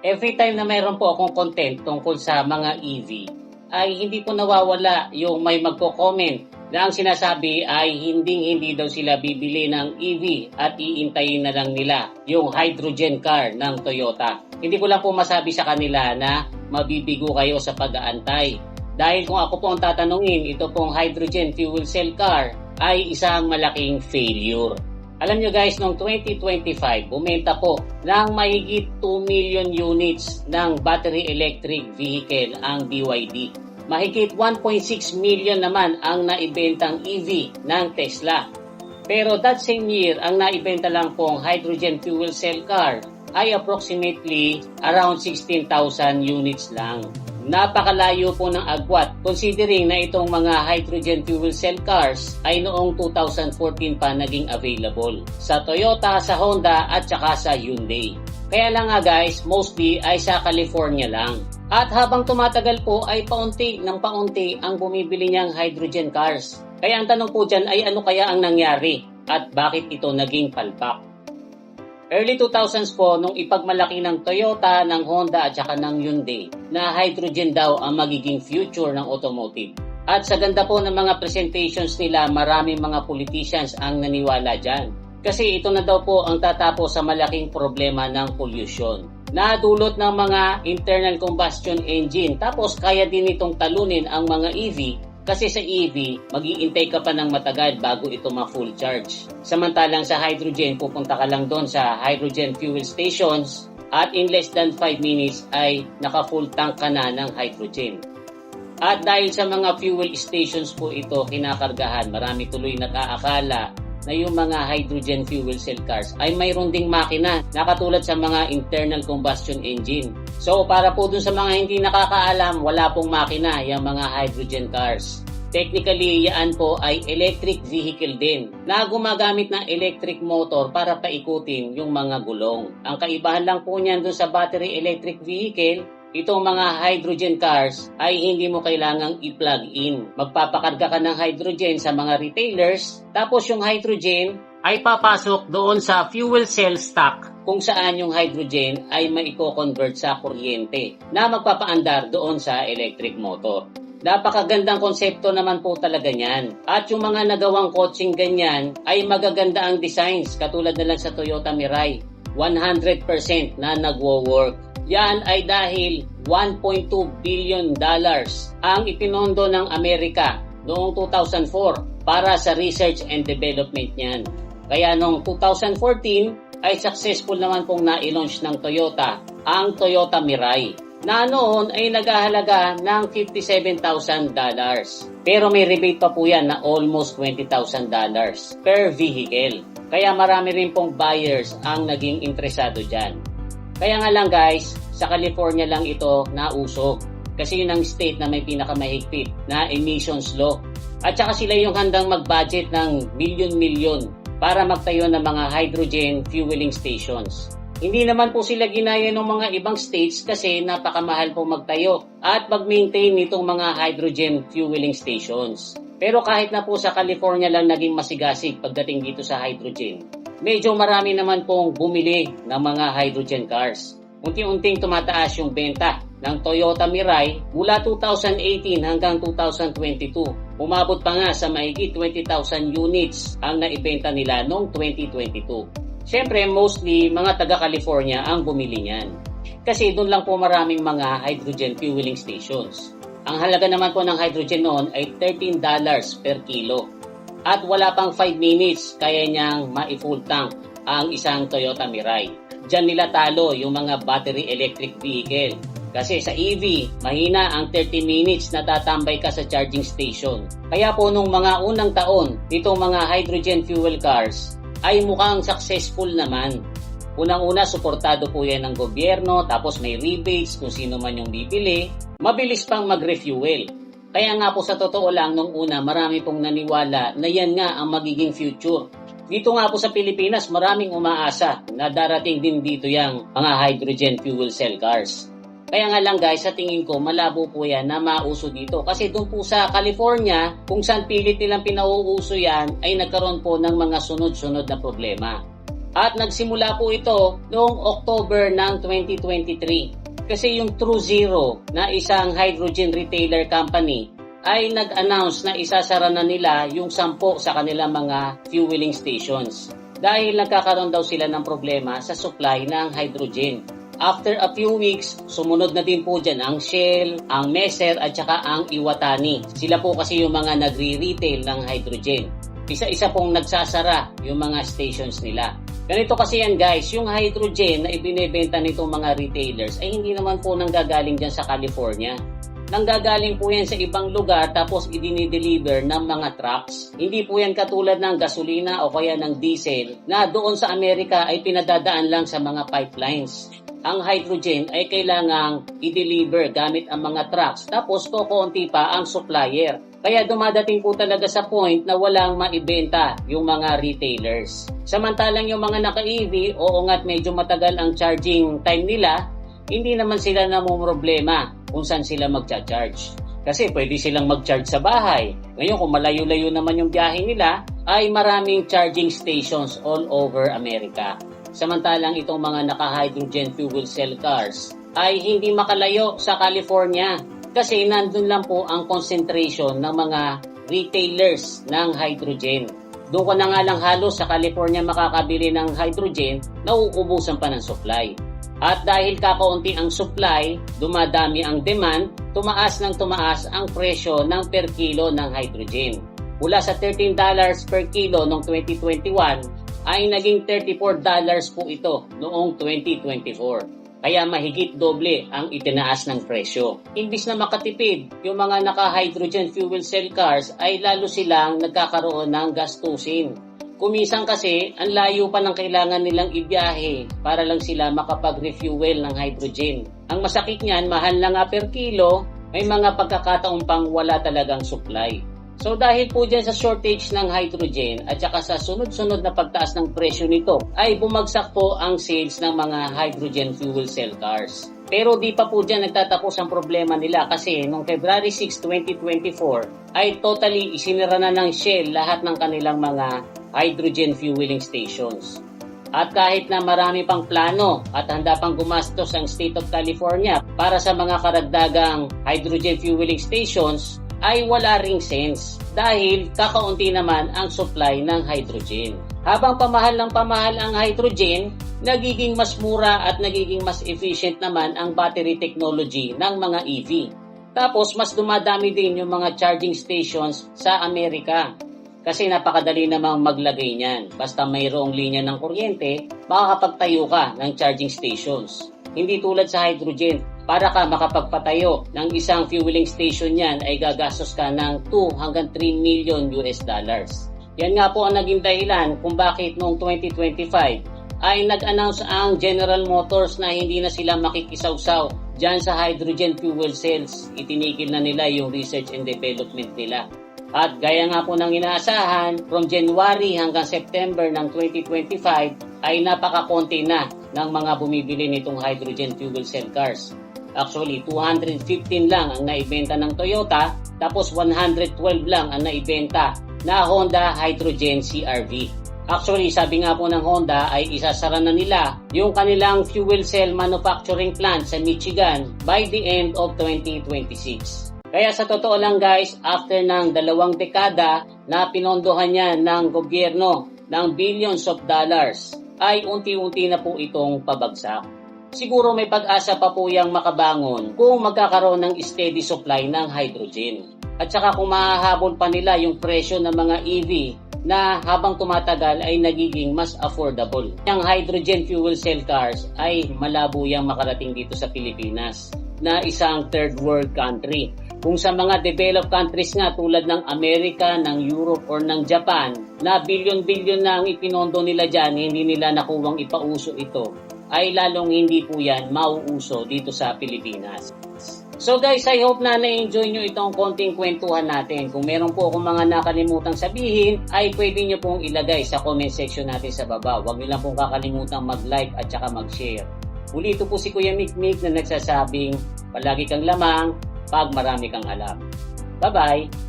every time na mayroon po akong content tungkol sa mga EV, ay hindi po nawawala yung may magko-comment na ang sinasabi ay hindi daw sila bibili ng EV at iintayin na lang nila yung hydrogen car ng Toyota. Hindi ko lang po masabi sa kanila na mabibigo kayo sa pag-aantay. Dahil kung ako po ang tatanungin, ito pong hydrogen fuel cell car ay isang malaking failure. Alam nyo guys, noong 2025, bumenta po ng mahigit 2 million units ng battery electric vehicle ang BYD. Mahigit 1.6 million naman ang naibentang EV ng Tesla. Pero that same year, ang naibenta lang pong hydrogen fuel cell car ay approximately around 16,000 units lang. Napakalayo po ng agwat considering na itong mga hydrogen fuel cell cars ay noong 2014 pa naging available sa Toyota, sa Honda at saka sa Hyundai. Kaya lang nga guys, mostly ay sa California lang. At habang tumatagal po ay paunti ng paunti ang bumibili niyang hydrogen cars. Kaya ang tanong po dyan ay ano kaya ang nangyari at bakit ito naging palpak? Early 2000s po nung ipagmalaki ng Toyota, ng Honda at saka ng Hyundai na hydrogen daw ang magiging future ng automotive. At sa ganda po ng mga presentations nila, maraming mga politicians ang naniwala dyan. Kasi ito na daw po ang tatapos sa malaking problema ng pollution. Nadulot ng mga internal combustion engine, tapos kaya din itong talunin ang mga EV. Kasi sa EV, mag-iintay ka pa ng matagal bago ito ma-full charge. Samantalang sa hydrogen, pupunta ka lang doon sa hydrogen fuel stations at in less than 5 minutes ay naka-full tank ka na ng hydrogen. At dahil sa mga fuel stations po ito kinakargahan, marami tuloy nag-aakala na yung mga hydrogen fuel cell cars ay mayroon ding makina na katulad sa mga internal combustion engine. So para po dun sa mga hindi nakakaalam, wala pong makina yung mga hydrogen cars. Technically, yan po ay electric vehicle din na gumagamit ng electric motor para paikutin yung mga gulong. Ang kaibahan lang po niyan dun sa battery electric vehicle, itong mga hydrogen cars ay hindi mo kailangang i-plug in. Magpapakarga ka ng hydrogen sa mga retailers, tapos yung hydrogen ay papasok doon sa fuel cell stack kung saan yung hydrogen ay maiko-convert sa kuryente na magpapaandar doon sa electric motor. Napakagandang konsepto naman po talaga niyan. At yung mga nagawang kotseng ganyan ay magaganda ang designs katulad na lang sa Toyota Mirai. 100% na nagwo-work. Yan ay dahil $1.2 billion ang ipinondo ng Amerika noong 2004 para sa research and development niyan. Kaya noong 2014 ay successful naman pong na-launch ng Toyota ang Toyota Mirai na noon ay naghahalaga ng $57,000. Pero may rebate pa po yan na almost $20,000 per vehicle. Kaya marami rin pong buyers ang naging interesado dyan. Kaya nga lang guys, sa California lang ito nausog. Kasi yun ang state na may pinakamahigpit na emissions law. At saka sila yung handang mag-budget ng milyon-milyon para magtayo ng mga hydrogen fueling stations. Hindi naman po sila ginaya ng mga ibang states kasi napakamahal po magtayo at mag-maintain nitong mga hydrogen fueling stations. Pero kahit na po sa California lang naging masigasig pagdating dito sa hydrogen, medyo marami naman pong bumili ng mga hydrogen cars. Unti-unting tumataas yung benta ng Toyota Mirai mula 2018 hanggang 2022. Umabot pa nga sa mahigit 20,000 units ang naibenta nila noong 2022. Siyempre, mostly mga taga-California ang bumili niyan. Kasi doon lang po maraming mga hydrogen fueling stations. Ang halaga naman po ng hydrogen noon ay $13 per kilo. At wala pang 5 minutes kaya niyang ma-full tank ang isang Toyota Mirai. Diyan nila talo yung mga battery electric vehicle. Kasi sa EV, mahina ang 30 minutes na tatambay ka sa charging station. Kaya po nung mga unang taon, itong mga hydrogen fuel cars ay mukhang successful naman. Unang-una, suportado po yan ng gobyerno, tapos may rebates kung sino man yung bibili. Mabilis pang mag-refuel. Kaya nga po sa totoo lang, nung una, marami pong naniwala na yan nga ang magiging future. Dito nga po sa Pilipinas, maraming umaasa na darating din dito yung mga hydrogen fuel cell cars. Kaya nga lang guys, sa tingin ko, malabo po yan na mauso dito. Kasi doon po sa California, kung saan pilit nilang pinauuso yan, ay nagkaroon po ng mga sunod-sunod na problema. At nagsimula po ito noong October ng 2023. Kasi yung True Zero na isang hydrogen retailer company ay nag-announce na isasara na nila yung 10 sa kanilang mga fueling stations. Dahil nagkakaroon daw sila ng problema sa supply ng hydrogen. After a few weeks, sumunod na din po dyan ang Shell, ang Messer at saka ang Iwatani. Sila po kasi yung mga nagre-retail ng hydrogen. Isa-isa pong nagsasara yung mga stations nila. Ganito kasi yan guys, yung hydrogen na ibinebenta nitong mga retailers ay hindi naman po nanggagaling dyan sa California. Nanggagaling po yan sa ibang lugar tapos idinideliver ng mga trucks. Hindi po yan katulad ng gasolina o kaya ng diesel na doon sa Amerika ay pinadadaan lang sa mga pipelines. Ang hydrogen ay kailangang i-deliver gamit ang mga trucks tapos kokonti pa ang supplier. Kaya dumadating po talaga sa point na walang maibenta yung mga retailers. Samantalang yung mga naka-EV, oo nga't medyo matagal ang charging time nila, hindi naman sila namumroblema kung saan sila magcha-charge. Kasi pwede silang mag-charge sa bahay. Ngayon kung malayo-layo naman yung biyahe nila, ay maraming charging stations all over America. Samantalang itong mga naka-hydrogen fuel cell cars ay hindi makalayo sa California kasi nandun lang po ang concentration ng mga retailers ng hydrogen. Doon ko na nga lang halos sa California makakabili ng hydrogen, nauubusan pa ng supply. At dahil kakaunti ang supply, dumadami ang demand, tumaas ng tumaas ang presyo ng per kilo ng hydrogen. Mula sa $13 per kilo noong 2021 ay naging $34 po ito noong 2024. Kaya mahigit doble ang itinaas ng presyo. Imbis na makatipid, yung mga naka-hydrogen fuel cell cars ay lalo silang nagkakaroon ng gastusin. Kuminsan kasi, ang layo pa ng kailangan nilang ibiyahe para lang sila makapag-refuel ng hydrogen. Ang masakit niyan, mahal na nga per kilo, may mga pagkakataon pang wala talagang supply. So dahil po dyan sa shortage ng hydrogen at saka sa sunod-sunod na pagtaas ng presyo nito, ay bumagsak po ang sales ng mga hydrogen fuel cell cars. Pero di pa po dyan nagtatapos ang problema nila kasi noong February 6, 2024 ay totally isinira na ng Shell lahat ng kanilang mga hydrogen fueling stations. At kahit na marami pang plano at handa pang gumastos ang State of California para sa mga karagdagang hydrogen fueling stations, ay wala ring sense dahil kakaunti naman ang supply ng hydrogen. Habang pamahal ng pamahal ang hydrogen, nagiging mas mura at nagiging mas efficient naman ang battery technology ng mga EV. Tapos mas dumadami din yung mga charging stations sa Amerika. Kasi napakadali namang maglagay niyan. Basta mayroong linya ng kuryente, makakapagtayo ka ng charging stations. Hindi tulad sa hydrogen, para ka makapagpatayo ng isang fueling station niyan ay gagastos ka ng 2 hanggang 3 million US dollars. Yan nga po ang naging dahilan kung bakit noong 2025 ay nag-announce ang General Motors na hindi na sila makikisawsaw dyan sa hydrogen fuel cells. Itinigil na nila yung research and development nila. At gaya nga po ng inaasahan, from January hanggang September ng 2025 ay napakakonti na ng mga bumibili nitong hydrogen fuel cell cars. Actually, 215 lang ang naibenta ng Toyota, tapos 112 lang ang naibenta na Honda Hydrogen CR-V. Actually, sabi nga po ng Honda ay isasara na nila yung kanilang fuel cell manufacturing plant sa Michigan by the end of 2026. Kaya sa totoo lang guys, after ng 2 dekada na pinondohan niya ng gobyerno ng billions of dollars, ay unti-unti na po itong pabagsak. Siguro may pag-asa pa po yang makabangon kung magkakaroon ng steady supply ng hydrogen. At saka kung mahahabol pa nila yung presyo ng mga EV na habang tumatagal ay nagiging mas affordable. Ang hydrogen fuel cell cars ay malabo yang makarating dito sa Pilipinas na isang third world country. Kung sa mga developed countries nga tulad ng Amerika, ng Europe or ng Japan na bilyon-bilyon na ang ipinondo nila dyan, hindi nila nakuwang ipauso ito, ay lalong hindi po yan mauuso dito sa Pilipinas. So guys, I hope na na-enjoy nyo itong konting kwentuhan natin. Kung meron po akong mga nakalimutang sabihin, ay pwede nyo pong ilagay sa comment section natin sa baba. Huwag nyo lang pong kakalimutang mag-like at saka mag-share. Uli ito po si Kuya Mikmik na nagsasabing, palagi kang lamang pag marami kang alam. Bye-bye!